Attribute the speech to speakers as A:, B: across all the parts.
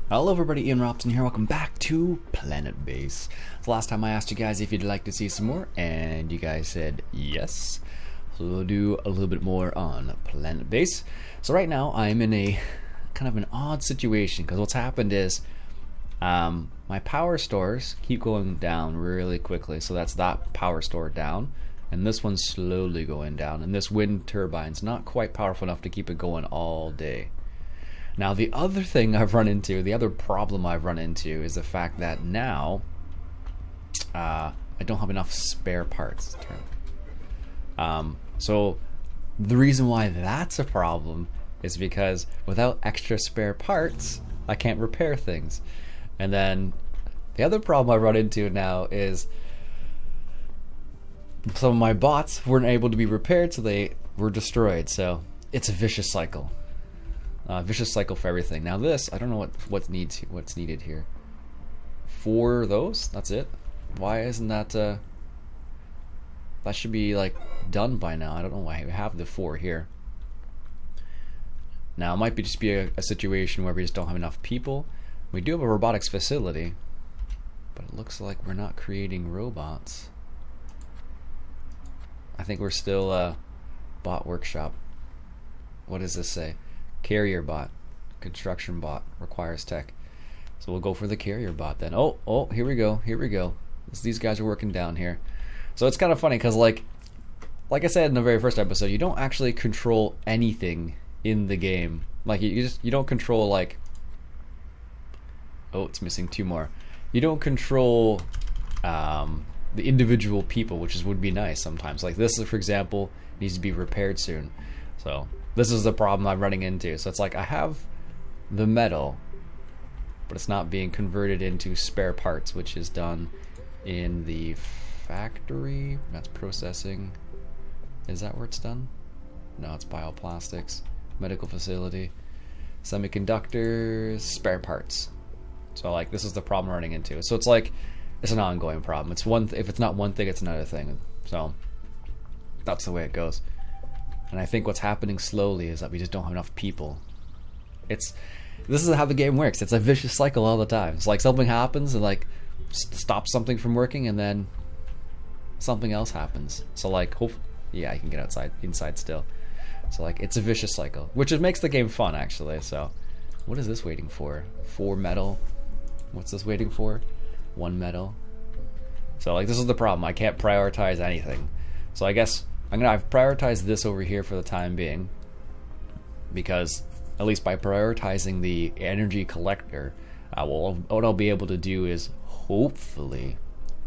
A: Hello everybody, Iain Robson here, welcome back to Planetbase. The last time I asked you guys if you'd like to see some more, and you guys said yes. So we'll do a little bit more on Planetbase. So right now I'm in a kind of an odd situation, because what's happened is my power stores keep going down really quickly. So that's that power store down, and this one's slowly going down, and this wind turbine's not quite powerful enough to keep it going all day. Now the other thing I've run into, the other problem I've run into is the fact that now I don't have enough spare parts. So the reason why that's a problem is because without extra spare parts, I can't repair things. And then the other problem I run into now is some of my bots weren't able to be repaired, so they were destroyed. So it's a vicious cycle. Vicious cycle for everything. Now this, I don't know what's needed here. 4 of those? That's it? Why isn't that that should be like done by now. I don't know why we have the 4 here. Now it might just be a situation where we just don't have enough people. We do have a robotics facility, but it looks like we're not creating robots. I think we're still bot workshop. What does this say? Carrier bot, construction bot, requires tech. So we'll go for the carrier bot then. Oh, here we go. These guys are working down here. So it's kind of funny because like I said in the very first episode, you don't actually control anything in the game. Like you don't control like, oh, it's missing 2 more. You don't control the individual people, which would be nice sometimes. Like this, for example, needs to be repaired soon. So this is the problem I'm running into. So it's like I have the metal, but it's not being converted into spare parts, which is done in the factory. That's processing. Is that where it's done? No, it's bioplastics, medical facility, semiconductors, spare parts. So like this is the problem I'm running into. So it's like it's an ongoing problem. It's if it's not one thing, it's another thing. So that's the way it goes. And I think what's happening slowly is that we just don't have enough people. This is how the game works. It's a vicious cycle all the time. It's like something happens and like stops something from working, and then something else happens. So like, yeah, you can get inside still. So like, it's a vicious cycle, which makes the game fun actually. So, what is this waiting for? 4 metal. What's this waiting for? 1 metal. So like, this is the problem. I can't prioritize anything. So I guess I've prioritized this over here for the time being, because at least by prioritizing the energy collector, what I'll be able to do is hopefully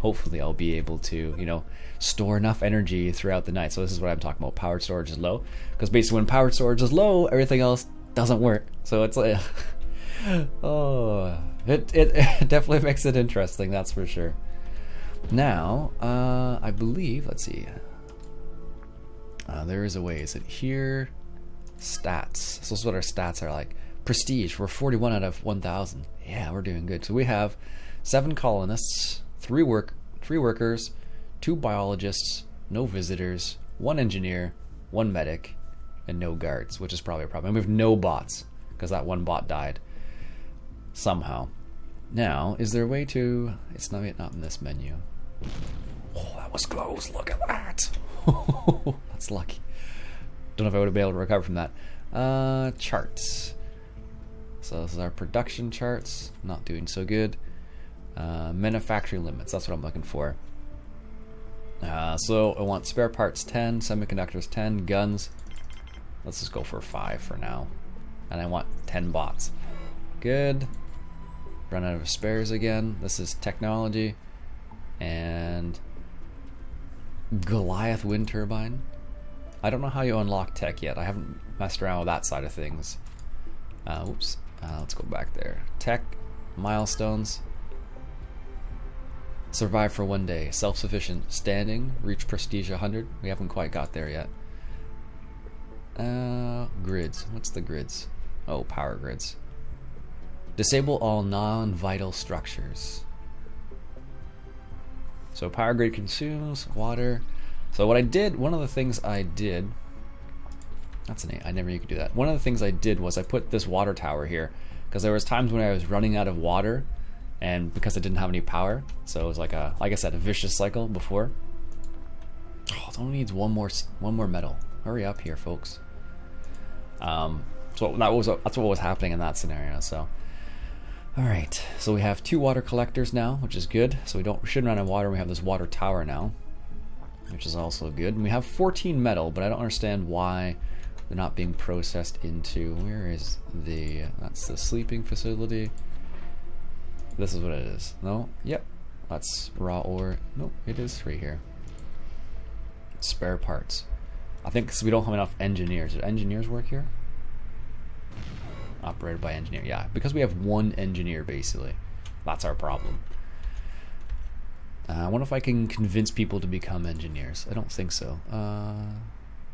A: I'll be able to store enough energy throughout the night. So this is what I'm talking about. Power storage is low, because basically when power storage is low, everything else doesn't work. So it's like oh, it definitely makes it interesting, that's for sure. Now I believe, let's see. There is a way. Is it here? Stats. So this is what our stats are like. Prestige. We're 41 out of 1,000. Yeah, we're doing good. So we have 7 colonists, 3 workers, 2 biologists, no visitors, 1 engineer, 1 medic, and no guards, which is probably a problem. And we have no bots, because that 1 bot died somehow. Now, is there a way to... It's not in this menu. Oh, that was close. Look at that. That's lucky. Don't know if I would have been able to recover from that. Charts. So this is our production charts. Not doing so good. Manufacturing limits. That's what I'm looking for. So I want spare parts 10, semiconductors 10, guns. Let's just go for 5 for now. And I want 10 bots. Good. Run out of spares again. This is technology. And Goliath wind turbine. I don't know how you unlock tech yet. I haven't messed around with that side of things. Oops. Let's go back there. Tech, milestones. Survive for 1 day. Self-sufficient. Standing. Reach prestige 100. We haven't quite got there yet. Grids. What's the grids? Oh, power grids. Disable all non-vital structures. So power grid consumes water. So what I did, one of the things I did That's an 8. I never knew you could do that. One of the things I did was I put this water tower here because there was times when I was running out of water, and because I didn't have any power, so it was like I said, a vicious cycle before. Oh, it only needs one more metal. Hurry up here, folks. So that's what was happening in that scenario. So, all right. So we have 2 water collectors now, which is good. So we shouldn't run out of water. We have this water tower now, which is also good. And we have 14 metal, but I don't understand why they're not being processed into. Where is that's the sleeping facility. This is what it is. No? Yep. That's raw ore. Nope, it is right here. Spare parts. I think because we don't have enough engineers. Do engineers work here? Operated by engineer. Yeah, because we have 1 engineer basically. That's our problem. I wonder if I can convince people to become engineers. I don't think so.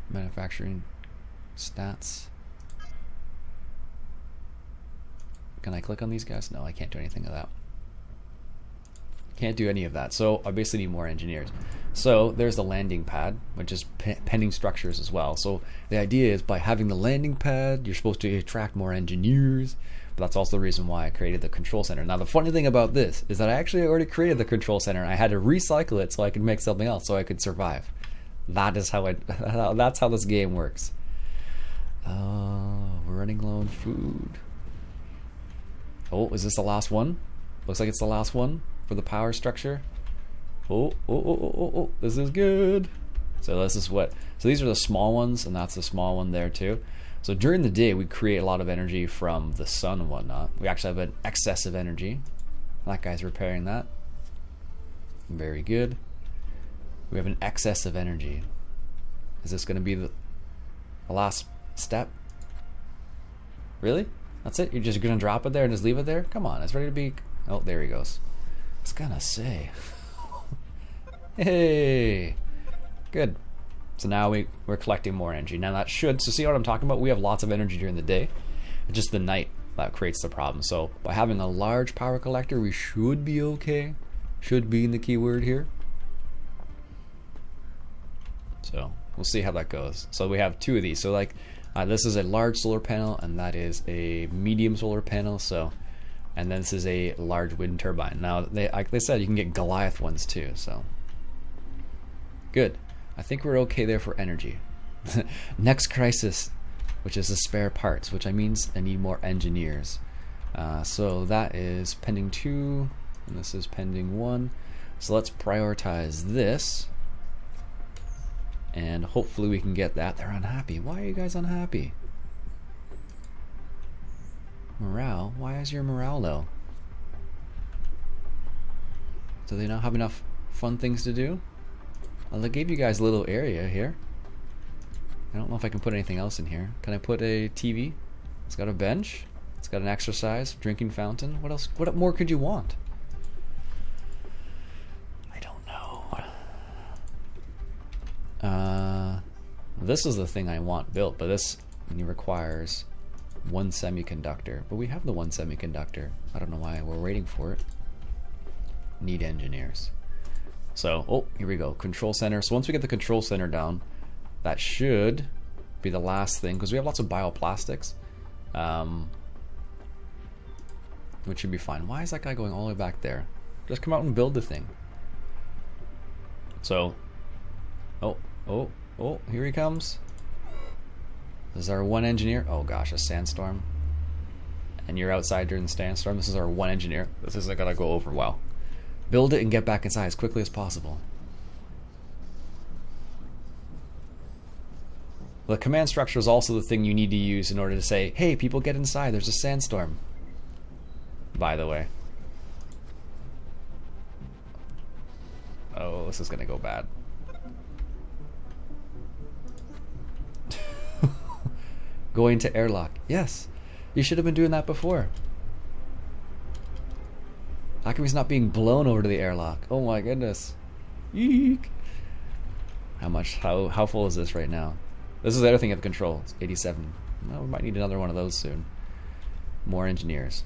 A: Manufacturing stats. Can I click on these guys? No, I can't do anything of that. Can't do any of that. So I basically need more engineers. So there's the landing pad, which is pending structures as well. So the idea is by having the landing pad, you're supposed to attract more engineers. But that's also the reason why I created the control center. Now the funny thing about this is that I actually already created the control center. I had to recycle it so I could make something else so I could survive. That is how that's how this game works. Oh, we're running low on food. Oh, is this the last one? Looks like it's the last one for the power structure. Oh, this is good. So this is what, so these are the small ones, and that's the small one there too. So during the day we create a lot of energy from the sun and whatnot. We actually have an excess of energy. That guy's repairing that. Very good. We have an excess of energy. Is this going to be the last step? Really? That's it? You're just going to drop it there and just leave it there? Come on, it's ready to be... Oh, there he goes. I was going to say... Hey! Good. So now we're collecting more energy. Now that should... So see what I'm talking about? We have lots of energy during the day. It's just the night that creates the problem. So by having a large power collector, we should be okay. Should be in the keyword here. So we'll see how that goes. So we have 2 of these. So like... this is a large solar panel, and that is a medium solar panel. So, and then this is a large wind turbine. Now, like they said, you can get Goliath ones too. So, good. I think we're okay there for energy. Next crisis, which is the spare parts, which means I need more engineers. So that is pending 2, and this is pending 1. So let's prioritize this. And hopefully we can get that. They're unhappy. Why are you guys unhappy? Morale? Why is your morale low? Do they not have enough fun things to do? Well, they gave you guys a little area here. I don't know if I can put anything else in here. Can I put a TV? It's got a bench. It's got an exercise, drinking fountain. What else? What more could you want? This is the thing I want built, but this requires 1 semiconductor. But we have the 1 semiconductor. I don't know why we're waiting for it. Need engineers. So, oh, here we go. Control center. So once we get the control center down, that should be the last thing, because we have lots of bioplastics, which should be fine. Why is that guy going all the way back there? Just come out and build the thing. So, oh, here he comes. This is our 1 engineer. Oh gosh, a sandstorm. And you're outside during the sandstorm. This is our 1 engineer. This isn't gonna go over well. Build it and get back inside as quickly as possible. The command structure is also the thing you need to use in order to say, hey, people get inside, there's a sandstorm. By the way. Oh, this is gonna go bad. Going to airlock. Yes. You should have been doing that before. How come he's not being blown over to the airlock? Oh my goodness. Eek. How full is this right now? This is the other thing of control. It's 87. Well, we might need another one of those soon. More engineers.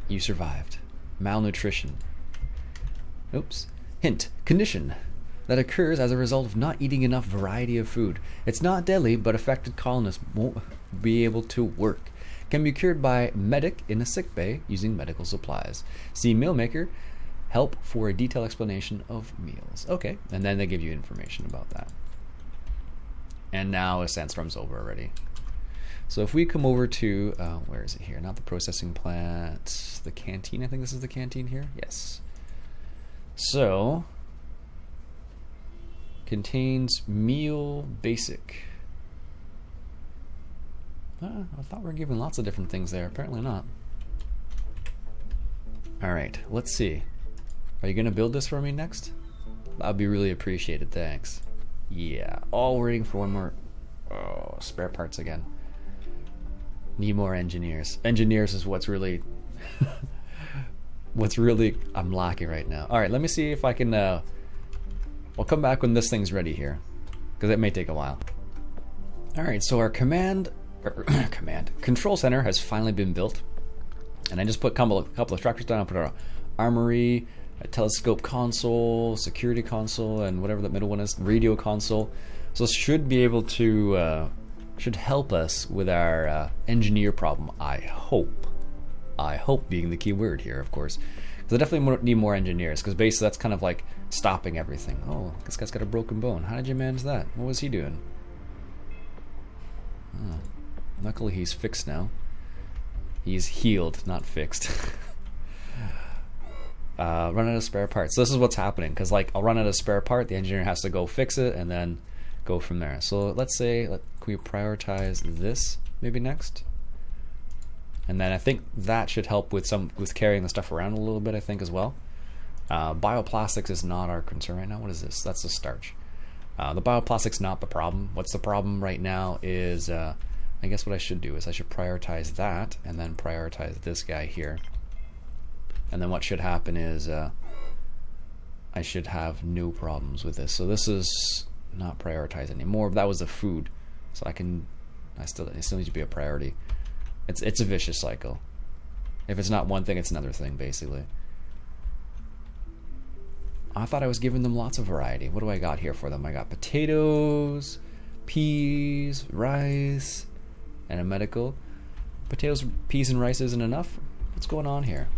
A: You survived. Malnutrition. Oops. Hint. Condition. that occurs as a result of not eating enough variety of food. It's not deadly, but affected colonists won't be able to work. Can be cured by medic in a sick bay using medical supplies. See meal maker, help for a detailed explanation of meals. Okay, and then they give you information about that. And now a sandstorm's over already. So if we come over to, where is it here? Not the processing plant, the canteen. I think this is the canteen here. Yes. So, contains meal basic. I thought we were given lots of different things there. Apparently not. Alright, let's see. Are you going to build this for me next? That would be really appreciated. Thanks. Yeah. Oh, we're waiting for one more. Oh, spare parts again. Need more engineers. Engineers is what's really... I'm lacking right now. Alright, let me see if I can... I'll come back when this thing's ready here. Because it may take a while. Alright, so our control center has finally been built. And I just put a couple of structures down. I put our armory, a telescope console, security console, and whatever the middle one is, radio console. So this should be able to, should help us with our engineer problem, I hope. I hope being the key word here, of course. Because I definitely need more engineers, because basically that's kind of like stopping everything. Oh, this guy's got a broken bone. How did you manage that? What was he doing? Oh, luckily he's fixed now. He's healed, not fixed. Run out of spare parts. So this is what's happening, because like I'll run out of spare part, the engineer has to go fix it and then go from there. So let's say, can we prioritize this maybe next? And then I think that should help with carrying the stuff around a little bit, I think, as well. Bioplastics is not our concern right now. What is this? That's the starch. The bioplastic's not the problem. What's the problem right now is, I guess what I should do is I should prioritize that and then prioritize this guy here. And then what should happen is I should have no problems with this. So this is not prioritized anymore. But that was the food. So it still needs to be a priority. It's a vicious cycle. If it's not one thing, it's another thing, basically. I thought I was giving them lots of variety. What do I got here for them? I got potatoes, peas, rice, and a medical. Potatoes, peas, and rice isn't enough? What's going on here?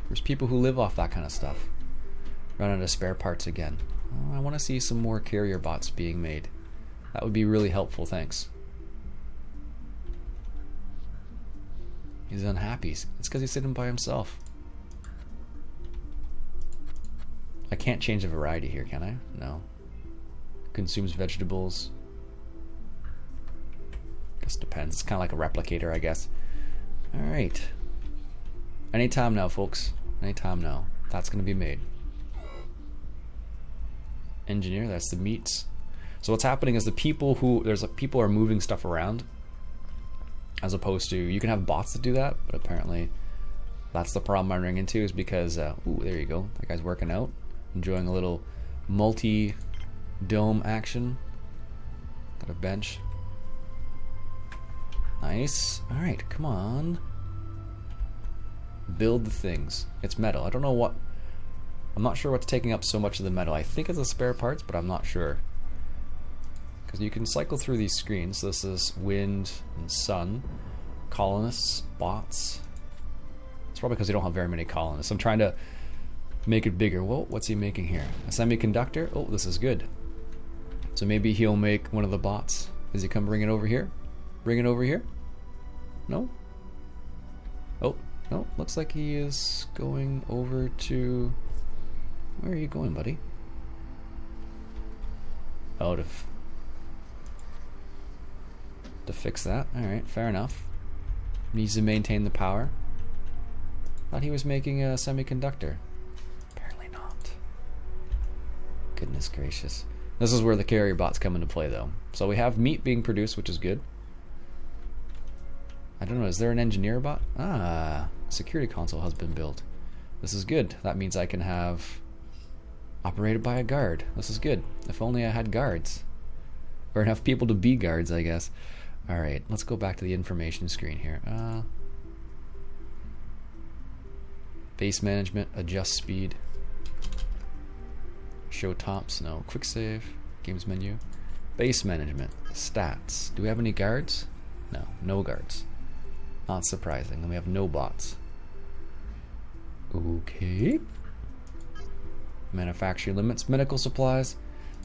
A: There's people who live off that kind of stuff. Run out of spare parts again. Oh, I want to see some more carrier bots being made. That would be really helpful, thanks. He's unhappy. It's because he's sitting by himself. I can't change the variety here, can I? No. Consumes vegetables. Guess depends. It's kind of like a replicator, I guess. Alright. Anytime now, folks. Anytime now. That's going to be made. Engineer, that's the meats. So what's happening is people are moving stuff around. As opposed to, you can have bots that do that, but apparently that's the problem I'm running into, is because, ooh, there you go. That guy's working out. Enjoying a little multi-dome action. Got a bench. Nice. Alright, come on. Build the things. It's metal. I don't know what... I'm not sure what's taking up so much of the metal. I think it's the spare parts, but I'm not sure. Because you can cycle through these screens. This is wind and sun. Colonists, bots. It's probably because they don't have very many colonists. I'm trying to make it bigger. Whoa, what's he making here? A semiconductor? Oh, this is good. So maybe he'll make one of the bots. Does he come bring it over here? Bring it over here? No? Oh, no. Looks like he is going over to... Where are you going, buddy? Oh, to fix that. Alright, fair enough. Needs to maintain the power. Thought he was making a semiconductor. Apparently not. Goodness gracious. This is where the carrier bots come into play, though. So we have meat being produced, which is good. I don't know, is there an engineer bot? Ah, security console has been built. This is good. That means I can have operated by a guard. This is good. If only I had guards. Or enough people to be guards, I guess. Alright, let's go back to the information screen here. Base management, adjust speed. Show tops, no. Quick save, games menu. Base management, stats. Do we have any guards? No, no guards. Not surprising. And we have no bots. Okay. Manufacturing limits, medical supplies.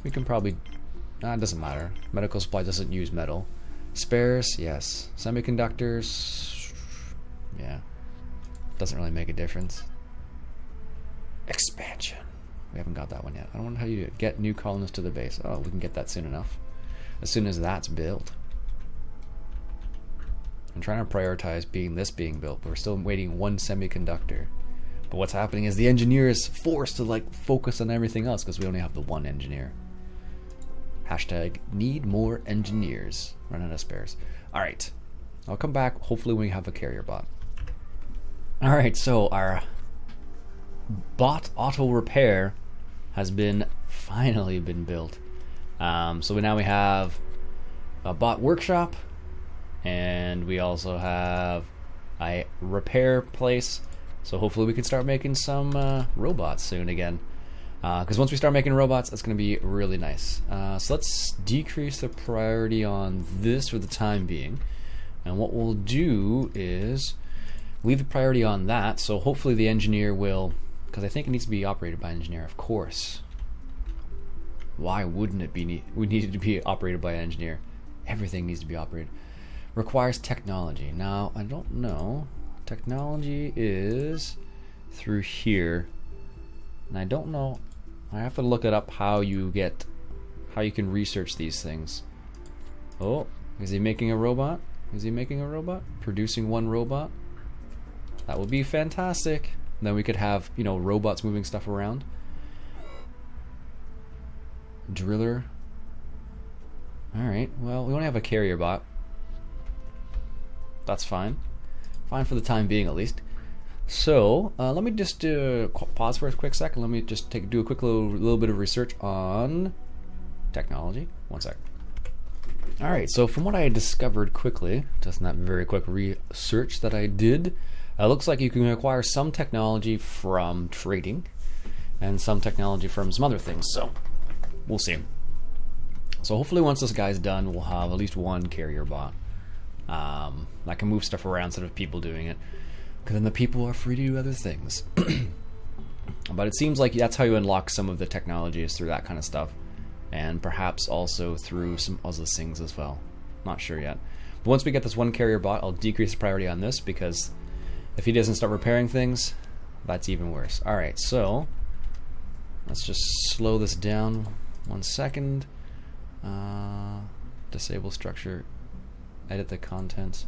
A: We can probably... it doesn't matter. Medical supply doesn't use metal. Spares, yes. Semiconductors, yeah. Doesn't really make a difference. Expansion. We haven't got that one yet. I don't know how you do it. Get new colonists to the base. Oh, we can get that soon enough. As soon as that's built. I'm trying to prioritize this being built, but we're still waiting one semiconductor. But what's happening is the engineer is forced to like focus on everything else because we only have the one engineer. Hashtag need more engineers. Run out of spares. Alright. I'll come back hopefully when we have a carrier bot. Alright, so our bot auto repair has finally been built. So now we have a bot workshop, and we also have a repair place. So hopefully we can start making some robots soon again. Because once we start making robots, that's going to be really nice. So let's decrease the priority on this for the time being. And what we'll do is leave the priority on that. So hopefully the engineer will... Because I think it needs to be operated by an engineer, of course. Why wouldn't it be? We need it to be operated by an engineer. Everything needs to be operated. Requires technology. Now, I don't know. Technology is through here. And I don't know. I have to look it up how you can research these things. Oh, is he making a robot? Is he making a robot? Producing one robot? That would be fantastic. Then we could have, robots moving stuff around. Driller. Alright, well, we only have a carrier bot. That's fine. Fine for the time being, at least. So, let me just pause for a quick second. Let me just do a quick little bit of research on technology. 1 sec. Alright, so from what I discovered quickly, just in that very quick research that I did, it looks like you can acquire some technology from trading and some technology from some other things, so we'll see. So hopefully once this guy's done, we'll have at least one carrier bot that can move stuff around instead of people doing it, because then the people are free to do other things. But it seems like that's how you unlock some of the technologies, through that kind of stuff, and perhaps also through some other things as well. Not sure yet. But once we get this one carrier bot, I'll decrease the priority on this, because if he doesn't start repairing things, that's even worse. Alright, so let's just slow this down 1 second. Disable structure. Edit the contents.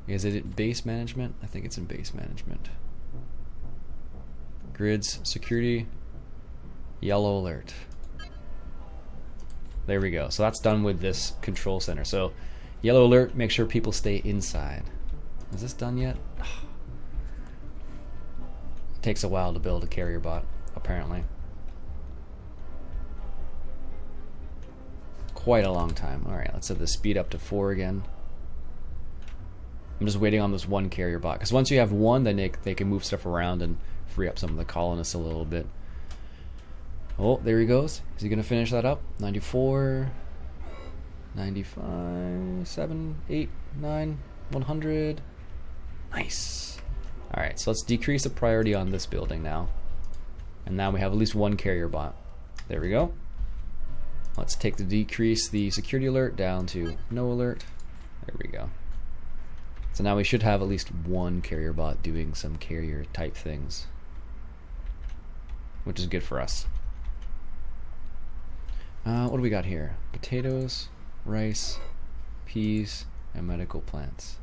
A: Is it base management? I think it's in base management. Grids, security, yellow alert. There we go. So that's done with this control center. So yellow alert, make sure people stay inside. Is this done yet? It takes a while to build a carrier bot, apparently. Quite a long time. Alright, let's set the speed up to 4 again. I'm just waiting on this one carrier bot, because once you have one, then they can move stuff around and free up some of the colonists a little bit. Oh, there he goes. Is he going to finish that up? 94, 95, 7, 8, 9, 100. Nice. Alright, so let's decrease the priority on this building now. And now we have at least one carrier bot. There we go. Let's decrease the security alert down to no alert. There we go. So now we should have at least one carrier bot doing some carrier type things, which is good for us. What do we got here? Potatoes, rice, peas, and medical plants.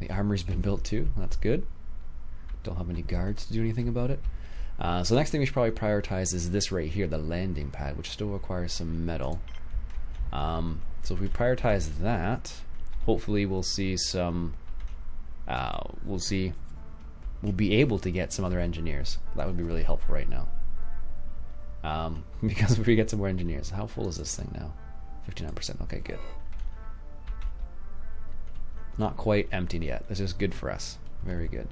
A: The armory's been built too. That's good. Don't have any guards to do anything about it. So the next thing we should probably prioritize is this right here, the landing pad, which still requires some metal. So if we prioritize that, hopefully we'll see some. We'll be able to get some other engineers. That would be really helpful right now. Because if we get some more engineers, how full is this thing now? 59%. Okay, good. Not quite emptied yet. This is good for us. Very good.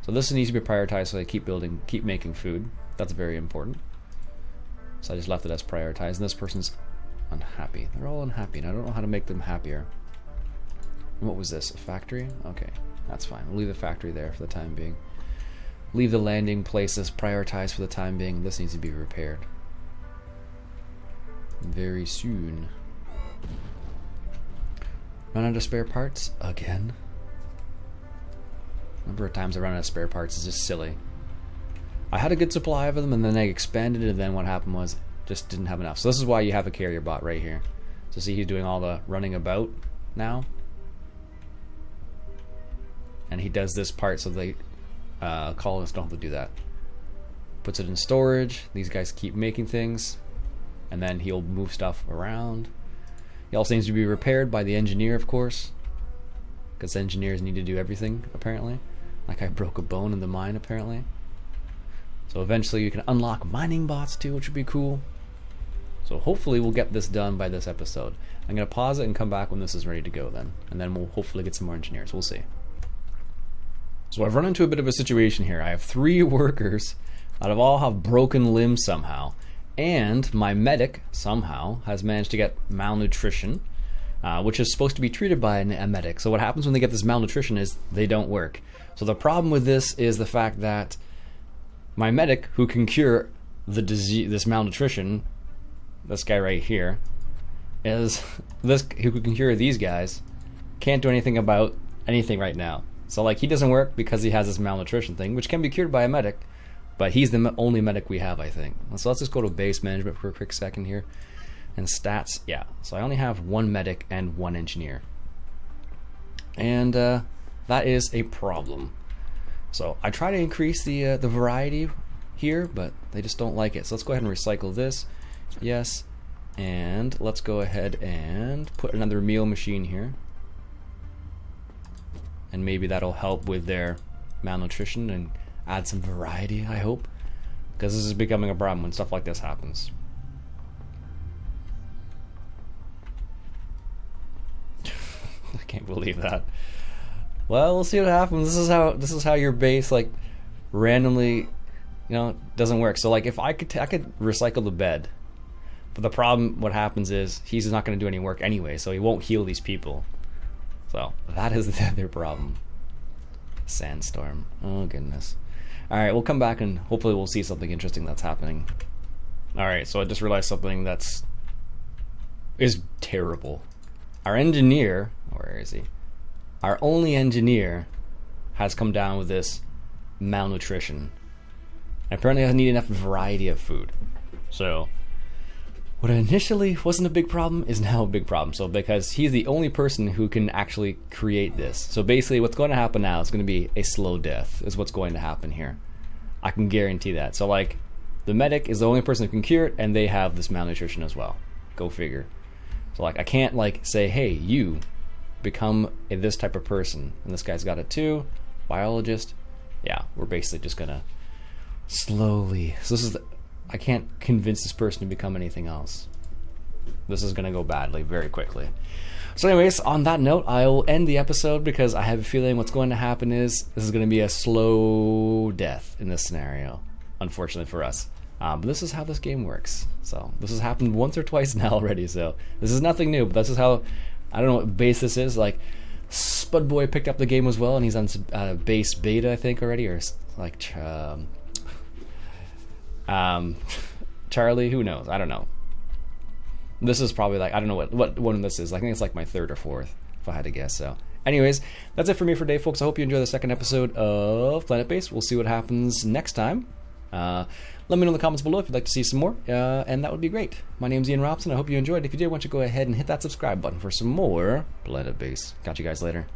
A: So So this needs to be prioritized so they keep making food. That's very important. So I just left it as prioritized, and this person's unhappy. They're all unhappy, and I don't know how to make them happier. What was this? A factory? Okay, that's fine. We'll leave the factory there for the time being. Leave the landing places prioritized for the time being. This needs to be repaired very soon. Run out of spare parts again. Number of times I run out of spare parts is just silly. I had a good supply of them, and then I expanded it, and then what happened was just didn't have enough. So this is why you have a carrier bot right here. So see, he's doing all the running about now, and he does this part so they colonists don't have to do that. Puts it in storage. These guys keep making things, and then he'll move stuff around. He also needs to be repaired by the engineer, of course, because engineers need to do everything apparently. Like I broke a bone in the mine apparently. So eventually you can unlock mining bots too, which would be cool. So hopefully we'll get this done by this episode. I'm going to pause it and come back when this is ready to go then. And then we'll hopefully get some more engineers. We'll see. So I've run into a bit of a situation here. I have 3 workers that all have broken limbs somehow. And my medic somehow has managed to get malnutrition, which is supposed to be treated by a medic. So what happens when they get this malnutrition is they don't work. So the problem with this is the fact that my medic, who can cure the disease, this malnutrition, this guy right here, is this who can cure these guys, can't do anything about anything right now. So like he doesn't work because he has this malnutrition thing, which can be cured by a medic, but he's the only medic we have, I think. So let's just go to base management for a quick second here, and stats. Yeah, so I only have 1 medic and 1 engineer, and that is a problem. So I try to increase the variety here, but they just don't like it. So let's go ahead and recycle this. Yes, and let's go ahead and put another meal machine here, and maybe that'll help with their malnutrition and add some variety, I hope, because this is becoming a problem when stuff like this happens. I can't believe that. Well, we'll see what happens. This is how your base like randomly, doesn't work. So like if I could recycle the bed, but the problem, what happens is he's not going to do any work anyway, so he won't heal these people. So that is the other problem. Sandstorm. Oh goodness. All right, we'll come back and hopefully we'll see something interesting that's happening. All right, so I just realized something is terrible. Our engineer, where is he? Our only engineer has come down with this malnutrition. And apparently doesn't need enough variety of food. So what initially wasn't a big problem is now a big problem. So because he's the only person who can actually create this. So basically what's going to happen now is going to be a slow death is what's going to happen here. I can guarantee that. So like the medic is the only person who can cure it, and they have this malnutrition as well. Go figure. So like I can't like say, hey, you become this type of person, and this guy's got it too. Biologist. Yeah, we're basically just gonna slowly. So this is I can't convince this person to become anything else. This is gonna go badly very quickly. So anyways, on that note, I'll end the episode because I have a feeling what's going to happen is this is going to be a slow death in this scenario, unfortunately for us. But this is how this game works. So this has happened once or twice now already, so this is nothing new, but this is how, I don't know what base this is. Like Spudboy picked up the game as well, and he's on base beta, I think, already, or like Charlie, who knows? I don't know. This is probably like, I don't know what one this is. I think it's like my 3rd or 4th, if I had to guess. So anyways, that's it for me for today, folks. I hope you enjoy the second episode of Planetbase. We'll see what happens next time. Let me know in the comments below if you'd like to see some more, and that would be great. My name's Iain Robson. I hope you enjoyed. If you did, why don't you go ahead and hit that subscribe button for some more Planetbase. Catch you guys later.